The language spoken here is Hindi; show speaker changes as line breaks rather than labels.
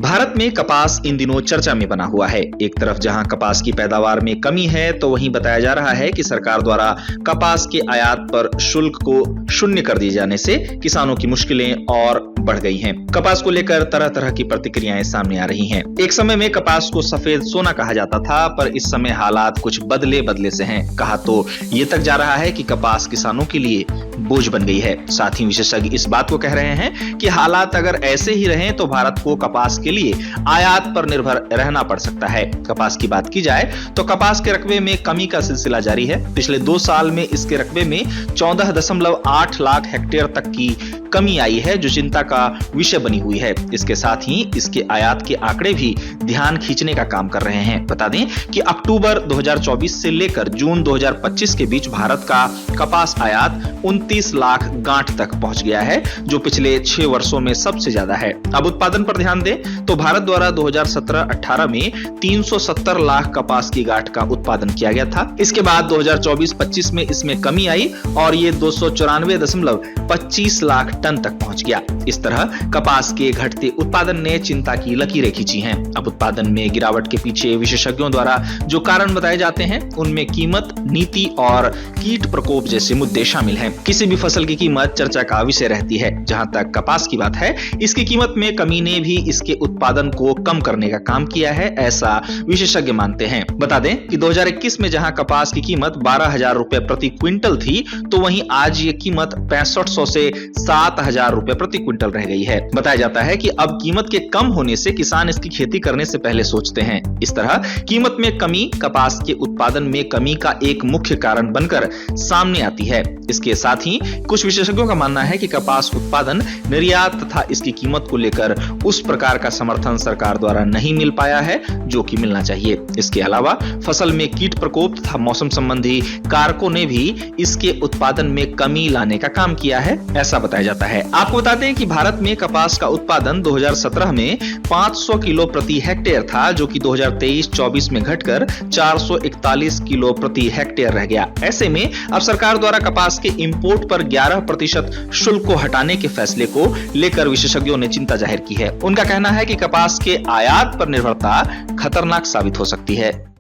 भारत में कपास इन दिनों चर्चा में बना हुआ है। एक तरफ जहां कपास की पैदावार में कमी है, तो वहीं बताया जा रहा है कि सरकार द्वारा कपास के आयात पर शुल्क को शून्य कर दिए जाने से किसानों की मुश्किलें और बढ़ गई हैं। कपास को लेकर तरह तरह की प्रतिक्रियाएं सामने आ रही हैं। एक समय में कपास को सफेद सोना कहा जाता था, पर इस समय हालात कुछ बदले से हैं। कहा तो ये तक जा रहा है कि कपास किसानों के लिए बोझ बन गई है। साथ ही विशेषज्ञ इस बात को कह रहे हैं कि हालात अगर ऐसे ही रहें तो भारत को कपास के लिए आयात पर निर्भर रहना पड़ सकता है। कपास की बात की जाए तो कपास के रकबे में कमी का सिलसिला जारी है। पिछले 2 साल में इसके रकबे में 14.8 लाख हेक्टेयर तक की कमी आई है, जो चिंता का विषय बनी हुई है। इसके साथ ही इसके आयात के आंकड़े भी ध्यान खींचने का काम कर रहे हैं। बता दें कि अक्टूबर 2024 से लेकर जून 2025 के बीच भारत का कपास आयात 29 लाख गांठ तक पहुंच गया है, जो पिछले 6 वर्षों में सबसे ज्यादा है। अब उत्पादन पर ध्यान दें तो भारत द्वारा 2017-18 में 370 लाख कपास की गांठ का उत्पादन किया गया था। इसके बाद 2024-25 में इसमें कमी आई और ये 294.25 लाख टन तक पहुंच गया। इस तरह कपास के घटते उत्पादन ने चिंता की लकीरें खींची हैं। अब उत्पादन में गिरावट के पीछे विशेषज्ञों द्वारा जो कारण बताए जाते हैं, उनमें कीमत, नीति और कीट प्रकोप जैसे मुद्दे शामिल हैं। किसी भी फसल की कीमत चर्चा का विषय रहती है। जहां तक कपास की बात है, इसकी कीमत में कमी ने भी इसके उत्पादन को कम करने का काम किया है, ऐसा विशेषज्ञ मानते हैं। बता दें कि 2021 में जहां कपास की कीमत 12,000 रुपए प्रति क्विंटल थी, तो वहीं आज ये कीमत 6500 से 7,000 रुपए प्रति क्विंटल रह गई है। बताया जाता है कि अब कीमत के कम होने से किसान इसकी खेती करने से पहले सोचते हैं। इस तरह कीमत में कमी कपास के उत्पादन में कमी का एक मुख्य कारण बनकर सामने आती है। इसके साथ ही कुछ विशेषज्ञों का मानना है कि कपास उत्पादन, निर्यात तथा इसकी कीमत को लेकर उस प्रकार का समर्थन सरकार द्वारा नहीं मिल पाया है जो कि मिलना चाहिए। इसके अलावा फसल में कीट प्रकोप तथा मौसम संबंधी कारकों ने भी इसके उत्पादन में कमी लाने का काम किया है, ऐसा बताया जाता है। आपको बता दें कि भारत में कपास का उत्पादन 2017 में 500 किलो प्रति हेक्टेयर था, जो कि 2023-24 में घटकर 441 किलो प्रति हेक्टेयर रह गया। ऐसे में अब सरकार द्वारा कपास के इंपोर्ट पर 11% शुल्क को हटाने के फैसले को लेकर विशेषज्ञों ने चिंता जाहिर की है। उनका कहना है कि कपास के आयात पर निर्भरता खतरनाक साबित हो सकती है।